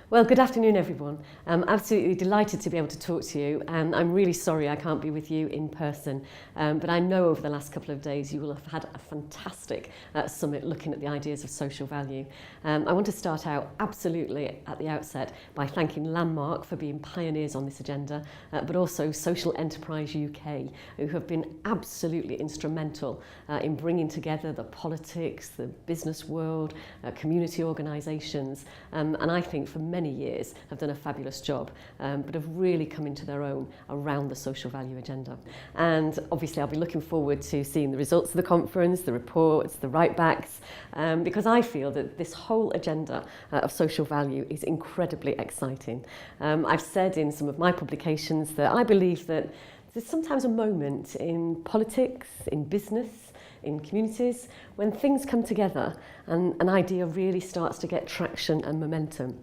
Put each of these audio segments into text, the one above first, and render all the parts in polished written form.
Well, good afternoon, everyone. I'm absolutely delighted to be able to talk to you, and I'm really sorry I can't be with you in person. But I know over the last couple of days you will have had a fantastic summit looking at the ideas of social value. I want to start out absolutely at the outset by thanking Landmark for being pioneers on this agenda, but also Social Enterprise UK, who have been absolutely instrumental in bringing together the politics, the business world, community organisations, and I think for many years have done a fabulous job, but have really come into their own around the social value agenda. And obviously I'll be looking forward to seeing the results of the conference, the reports, the write-backs, because I feel that this whole agenda of social value is incredibly exciting. I've said in some of my publications that I believe that there's sometimes a moment in politics, in business, in communities, when things come together and an idea really starts to get traction and momentum.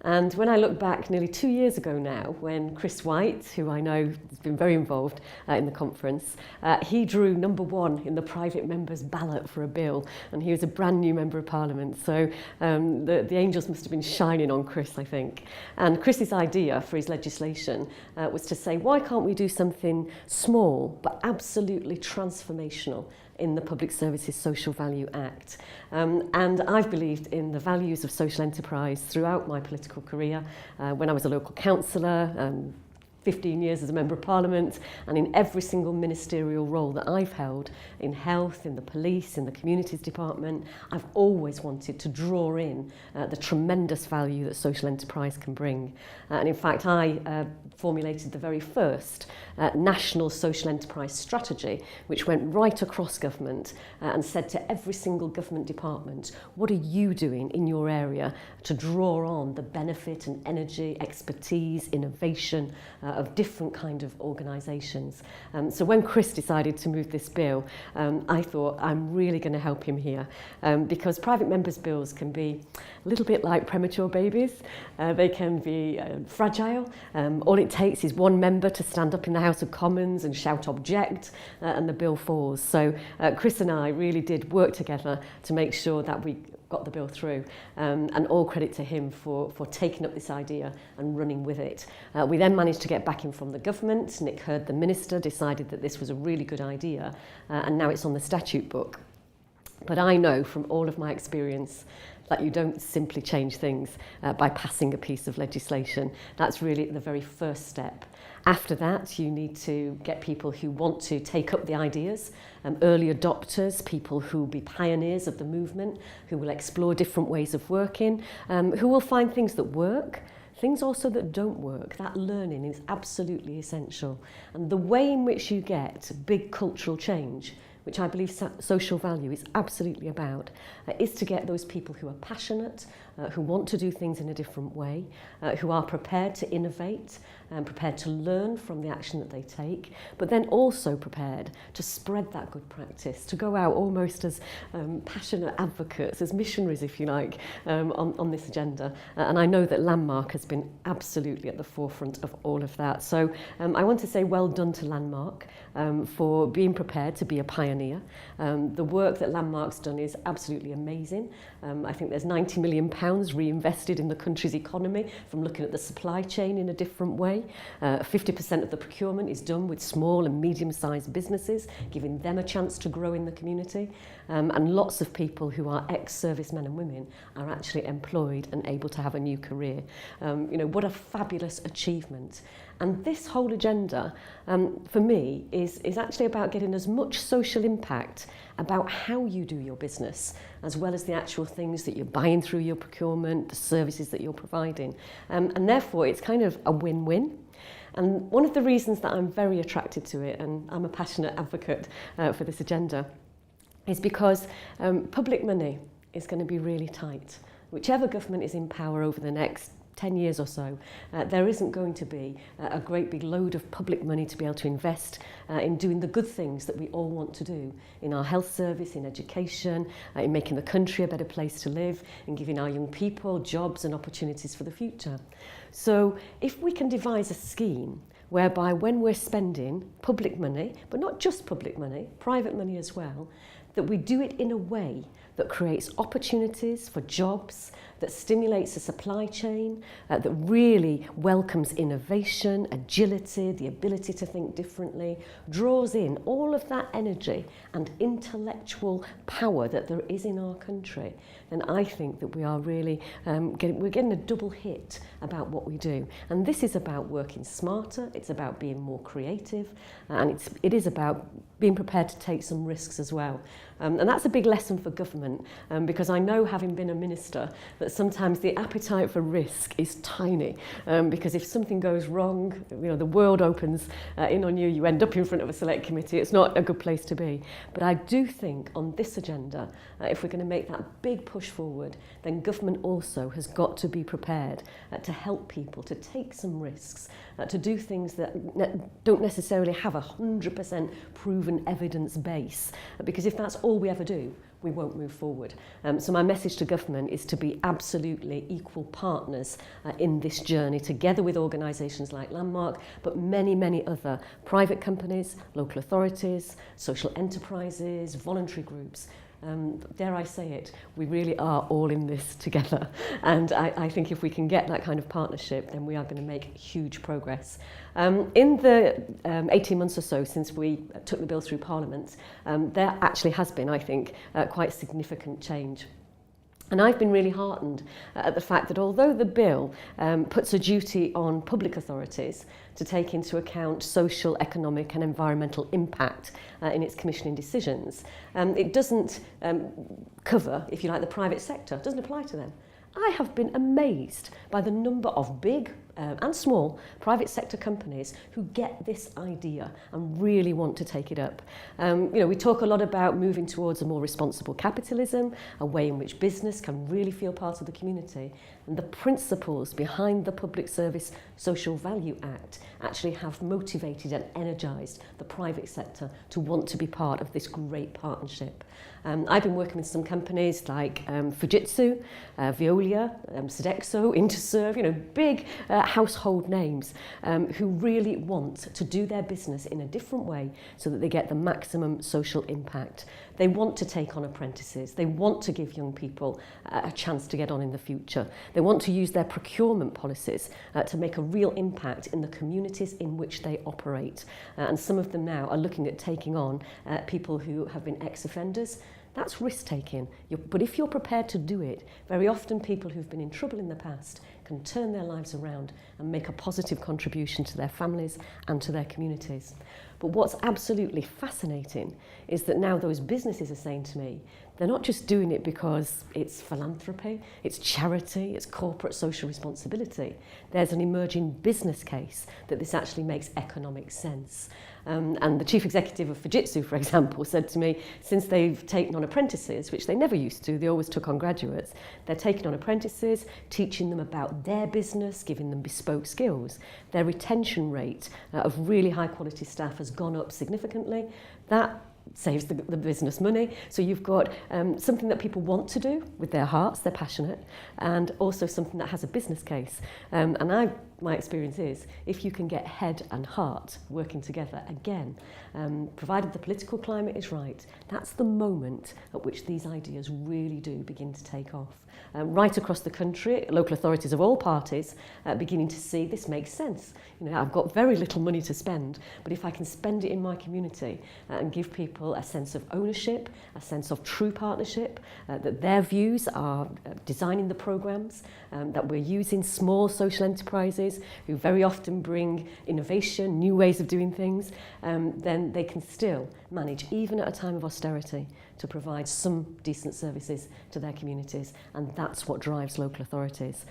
And when I look back nearly 2 years ago now, when Chris White, who I know has been very involved in the conference, he drew number 1 in the private members' ballot for a bill, and he was a brand new Member of Parliament. So the angels must have been shining on Chris, I think. And Chris's idea for his legislation was to say, why can't we do something small but absolutely transformational in the Public Services Social Value Act. And I've believed in the values of social enterprise throughout my political career, when I was a local councillor, 15 years as a Member of Parliament, and in every single ministerial role that I've held, in health, in the police, in the communities department, I've always wanted to draw in the tremendous value that social enterprise can bring. And in fact, I formulated the very first national social enterprise strategy, which went right across government and said to every single government department, what are you doing in your area to draw on the benefit and energy, expertise, innovation of different kind of organisations. So when Chris decided to move this bill, I thought I'm really going to help him here, because private members' bills can be a little bit like premature babies. They can be fragile. All it takes is one member to stand up in the House of Commons and shout object, and the bill falls. So Chris and I really did work together to make sure that we got the bill through, and all credit to him for taking up this idea and running with it. We then managed to get backing from the government. Nick Hurd, the minister, decided that this was a really good idea, and now it's on the statute book. But I know from all of my experience that you don't simply change things by passing a piece of legislation. That's really the very first step. After that, you need to get people who want to take up the ideas, early adopters, people who will be pioneers of the movement, who will explore different ways of working, who will find things that work, things also that don't work. That learning is absolutely essential. And the way in which you get big cultural change, which I believe social value is absolutely about, is to get those people who are passionate, who want to do things in a different way, who are prepared to innovate, and prepared to learn from the action that they take, but then also prepared to spread that good practice, to go out almost as passionate advocates, as missionaries, if you like, on this agenda. And I know that Landmark has been absolutely at the forefront of all of that. So I want to say well done to Landmark for being prepared to be a pioneer. The work that Landmark's done is absolutely amazing. I think there's £90 million reinvested in the country's economy from looking at the supply chain in a different way. 50% of the procurement is done with small and medium-sized businesses, giving them a chance to grow in the community. And lots of people who are ex-servicemen and women are actually employed and able to have a new career. What a fabulous achievement. And this whole agenda, for me, is actually about getting as much social impact about how you do your business, as well as the actual things that you're buying through your procurement, the services that you're providing. And therefore, it's kind of a win-win. And one of the reasons that I'm very attracted to it, and I'm a passionate advocate for this agenda, is because public money is going to be really tight. Whichever government is in power over the next 10 years or so, there isn't going to be a great big load of public money to be able to invest in doing the good things that we all want to do in our health service, in education, in making the country a better place to live, in giving our young people jobs and opportunities for the future. So if we can devise a scheme whereby when we're spending public money, but not just public money, private money as well, that we do it in a way that creates opportunities for jobs, that stimulates the supply chain, that really welcomes innovation, agility, the ability to think differently, draws in all of that energy and intellectual power that there is in our country, then I think that we are really we're getting a double hit about what we do. And this is about working smarter, it's about being more creative, and it is about being prepared to take some risks as well. And that's a big lesson for government, because I know, having been a minister, that sometimes the appetite for risk is tiny, because if something goes wrong, the world opens in on you, you end up in front of a select committee. It's not a good place to be. But I do think on this agenda, if we're going to make that big push forward, then government also has got to be prepared to help people to take some risks, to do things that don't necessarily have 100% proven evidence base, because if that's all we ever do, we won't move forward. So my message to government is to be absolutely equal partners in this journey, together with organisations like Landmark, but many, many other private companies, local authorities, social enterprises, voluntary groups. Dare I say it, we really are all in this together. And I think if we can get that kind of partnership, then we are going to make huge progress. In the 18 months or so since we took the bill through Parliament, there actually has been, I think, quite significant change. And I've been really heartened at the fact that although the bill puts a duty on public authorities to take into account social, economic and environmental impact in its commissioning decisions, it doesn't cover, if you like, the private sector. It doesn't apply to them. I have been amazed by the number of big and small private sector companies who get this idea and really want to take it up. We talk a lot about moving towards a more responsible capitalism, a way in which business can really feel part of the community. And the principles behind the Public Service Social Value Act actually have motivated and energised the private sector to want to be part of this great partnership. I've been working with some companies like Fujitsu, Veolia, Sodexo, Interserve, big household names who really want to do their business in a different way so that they get the maximum social impact. They want to take on apprentices. They want to give young people a chance to get on in the future. They want to use their procurement policies to make a real impact in the communities in which they operate. And some of them now are looking at taking on people who have been ex-offenders. That's risk-taking. But if you're prepared to do it, very often people who've been in trouble in the past can turn their lives around and make a positive contribution to their families and to their communities. But what's absolutely fascinating is that now those businesses are saying to me, they're not just doing it because it's philanthropy, it's charity, it's corporate social responsibility. There's an emerging business case that this actually makes economic sense. And the chief executive of Fujitsu, for example, said to me, since they've taken on apprentices, which they never used to, they always took on graduates, they're taking on apprentices, teaching them about their business, giving them bespoke skills. Their retention rate of really high quality staff has gone up significantly. That saves the business money. So you've got something that people want to do with their hearts, they're passionate, and also something that has a business case. My experience is, if you can get head and heart working together again, provided the political climate is right, that's the moment at which these ideas really do begin to take off. Right across the country, local authorities of all parties beginning to see this makes sense. I've got very little money to spend, but if I can spend it in my community and give people a sense of ownership, a sense of true partnership, that their views are designing the programmes, that we're using small social enterprises who very often bring innovation, new ways of doing things, then they can still manage, even at a time of austerity, to provide some decent services to their communities, and that's what drives local authorities.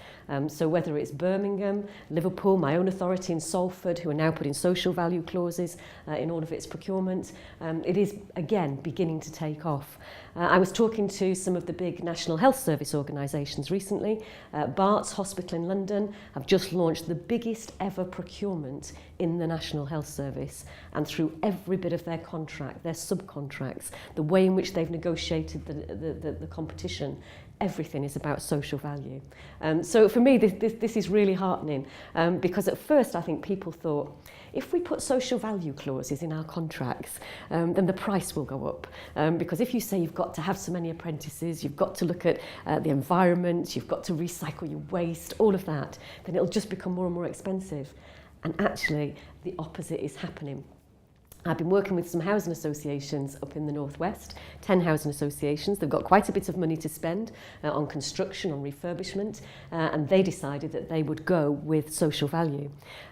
So whether it's Birmingham, Liverpool, my own authority in Salford, who are now putting social value clauses in all of its procurement, it is again beginning to take off. I was talking to some of the big National Health Service organisations recently. Bart's Hospital in London have just launched the biggest ever procurement in the National Health Service, and through every bit of their contract, their subcontracts, the way in which they've negotiated the competition, everything is about social value. So for me, this is really heartening, because at first I think people thought, if we put social value clauses in our contracts, then the price will go up. Because if you say you've got to have so many apprentices, you've got to look at the environment, you've got to recycle your waste, all of that, then it'll just become more and more expensive. And actually, the opposite is happening. I've been working with some housing associations up in the northwest, 10 housing associations. They've got quite a bit of money to spend on construction, on refurbishment, and they decided that they would go with social value.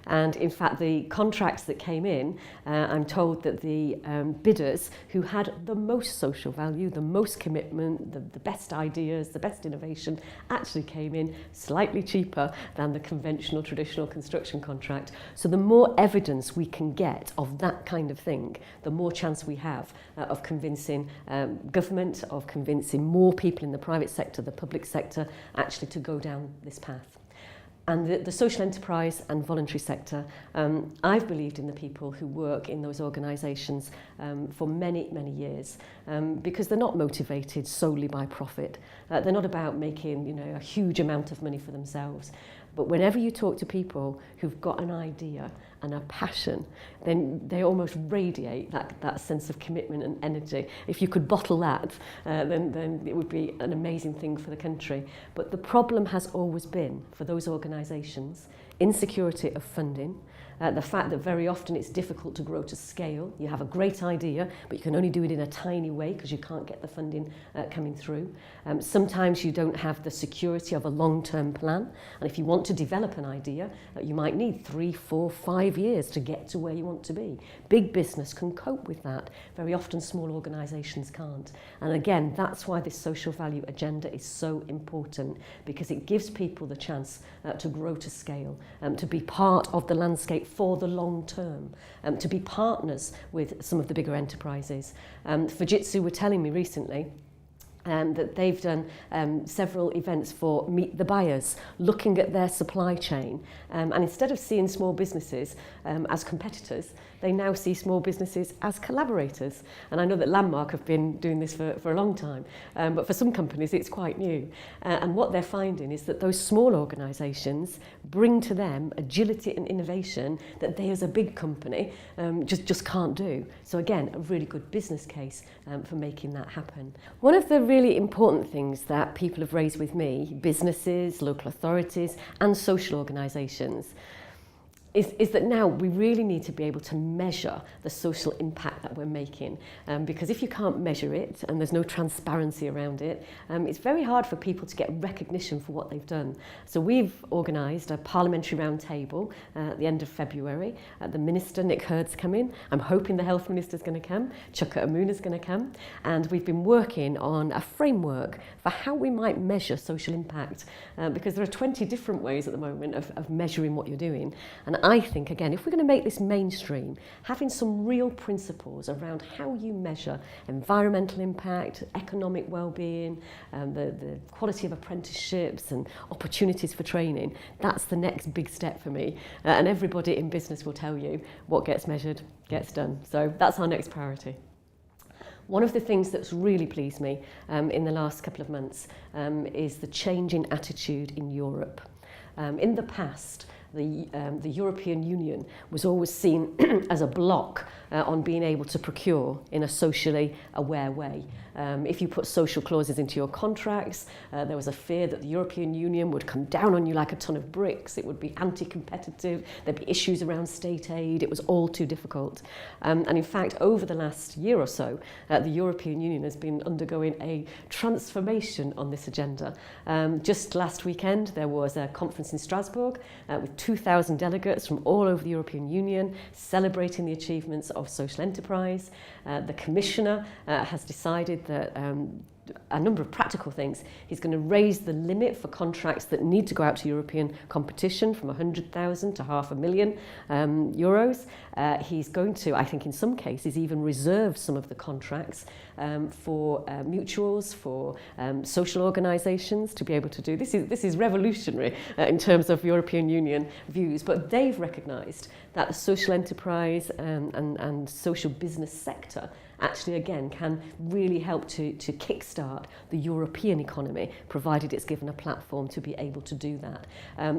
And in fact, the contracts that came in, I'm told that the bidders who had the most social value, the most commitment, the best ideas, the best innovation, actually came in slightly cheaper than the conventional, traditional construction contract. So the more evidence we can get of that kind of thing, the more chance we have of convincing government, of convincing more people in the private sector, the public sector, actually to go down this path. And the social enterprise and voluntary sector, I've believed in the people who work in those organisations for many, many years, because they're not motivated solely by profit. They're not about making, a huge amount of money for themselves. But whenever you talk to people who've got an idea and a passion, then they almost radiate that sense of commitment and energy. If you could bottle that, then it would be an amazing thing for the country. But the problem has always been, for those organisations, insecurity of funding, the fact that very often it's difficult to grow to scale. You have a great idea, but you can only do it in a tiny way because you can't get the funding coming through. Sometimes you don't have the security of a long-term plan. And if you want to develop an idea, you might need 3, 4, 5 years to get to where you want to be. Big business can cope with that. Very often small organisations can't. And again, that's why this social value agenda is so important, because it gives people the chance to grow to scale, to be part of the landscape for the long term, to be partners with some of the bigger enterprises. Fujitsu were telling me recently that they've done several events for Meet the Buyers, looking at their supply chain. And instead of seeing small businesses as competitors, they now see small businesses as collaborators. And I know that Landmark have been doing this for a long time, but for some companies it's quite new. And what they're finding is that those small organisations bring to them agility and innovation that they as a big company just can't do. So again, a really good business case for making that happen. One of the really important things that people have raised with me, businesses, local authorities and social organisations, is that now we really need to be able to measure the social impact that we're making. Because if you can't measure it and there's no transparency around it, it's very hard for people to get recognition for what they've done. So we've organised a parliamentary roundtable at the end of February. The Minister, Nick Hurd's coming. I'm hoping the Health Minister's going to come. Chuka Amuna's going to come. And we've been working on a framework for how we might measure social impact. Because there are 20 different ways at the moment of measuring what you're doing. And I think, again, if we're going to make this mainstream, having some real principles around how you measure environmental impact, economic well-being, the quality of apprenticeships and opportunities for training, that's the next big step for me. And everybody in business will tell you what gets measured gets done. So that's our next priority. One of the things that's really pleased me in the last couple of months is the change in attitude in Europe. In the past, the European Union was always seen as a block on being able to procure in a socially aware way. If you put social clauses into your contracts, there was a fear that the European Union would come down on you like a ton of bricks. It would be anti-competitive. There'd be issues around state aid. It was all too difficult. And in fact, over the last year or so, the European Union has been undergoing a transformation on this agenda. Just last weekend, there was a conference in Strasbourg with 2,000 delegates from all over the European Union celebrating the achievements of social enterprise. The Commissioner has decided that a number of practical things. He's going to raise the limit for contracts that need to go out to European competition from 100,000 to €500,000 euros. He's going to, I think in some cases, even reserve some of the contracts for mutuals, for social organisations to be able to do. This is revolutionary in terms of European Union views, but they've recognised that the social enterprise and social business sector actually again can really help to kickstart the European economy, provided it's given a platform to be able to do that.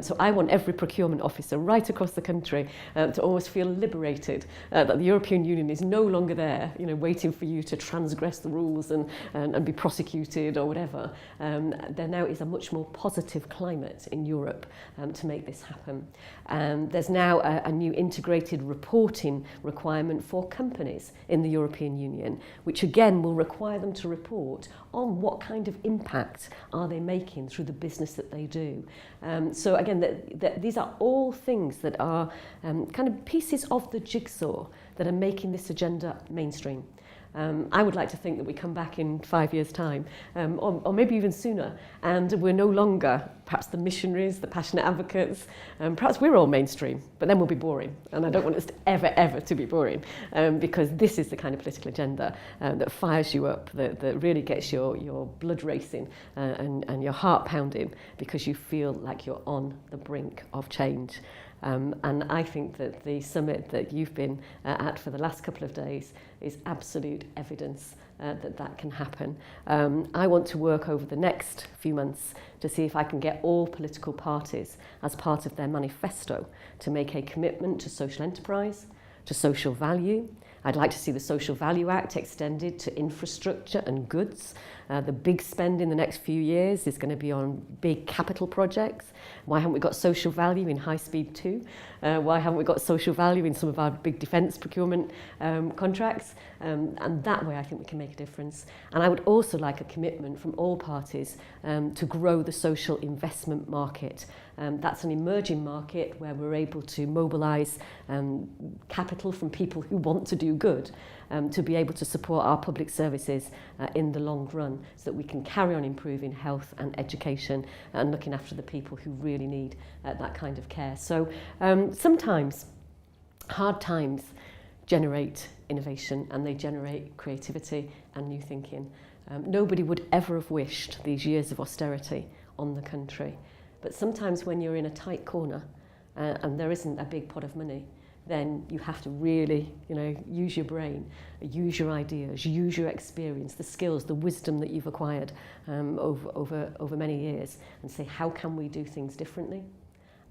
So I want every procurement officer right across the country to almost feel liberated that the European Union is no longer there, waiting for you to transgress the rules and be prosecuted or whatever. There now is a much more positive climate in Europe to make this happen. There's now a new integrated reporting requirement for companies in the European Union, which again will require them to report on what kind of impact are they making through the business that they do. So again, these are all things that are kind of pieces of the jigsaw that are making this agenda mainstream. I would like to think that we come back in 5 years' time, or maybe even sooner, and we're no longer perhaps the missionaries, the passionate advocates. Perhaps we're all mainstream, but then we'll be boring. And I don't want us to ever to be boring, because this is the kind of political agenda that fires you up, that really gets your blood racing and your heart pounding, because you feel like you're on the brink of change. And I think that the summit that you've been at for the last couple of days is absolute evidence that can happen. I want to work over the next few months to see if I can get all political parties as part of their manifesto to make a commitment to social enterprise, to social value. I'd like to see the Social Value Act extended to infrastructure and goods. The big spend in the next few years is going to be on big capital projects. Why haven't we got social value in high speed 2? Why haven't we got social value in some of our big defence procurement contracts? And that way I think we can make a difference. And I would also like a commitment from all parties to grow the social investment market. That's an emerging market where we're able to mobilise capital from people who want to do good, to be able to support our public services in the long run, so that we can carry on improving health and education and looking after the people who really need that kind of care. So sometimes hard times generate innovation, and they generate creativity and new thinking. Nobody would ever have wished these years of austerity on the country. But sometimes when you're in a tight corner and there isn't a big pot of money, then you have to really, use your brain, use your ideas, use your experience, the skills, the wisdom that you've acquired over many years, and say, how can we do things differently?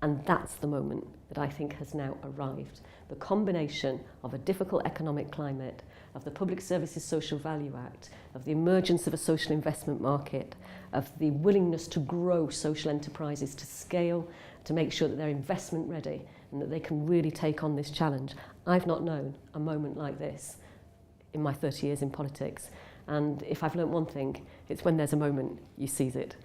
And that's the moment that I think has now arrived. The combination of a difficult economic climate, of the Public Services Social Value Act, of the emergence of a social investment market, of the willingness to grow social enterprises to scale, to make sure that they're investment ready and that they can really take on this challenge. I've not known a moment like this in my 30 years in politics. And if I've learnt one thing, it's when there's a moment, you seize it.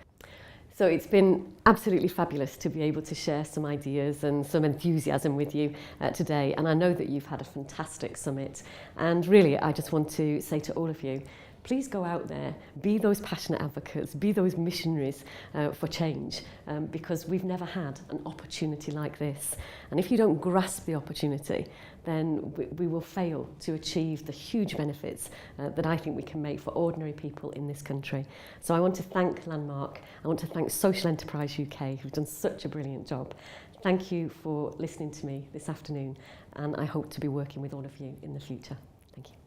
So it's been absolutely fabulous to be able to share some ideas and some enthusiasm with you today. And I know that you've had a fantastic summit. And really, I just want to say to all of you, please go out there, be those passionate advocates, be those missionaries for change, because we've never had an opportunity like this. And if you don't grasp the opportunity, then we will fail to achieve the huge benefits that I think we can make for ordinary people in this country. So I want to thank Landmark, I want to thank Social Enterprise UK, who've done such a brilliant job. Thank you for listening to me this afternoon, and I hope to be working with all of you in the future. Thank you.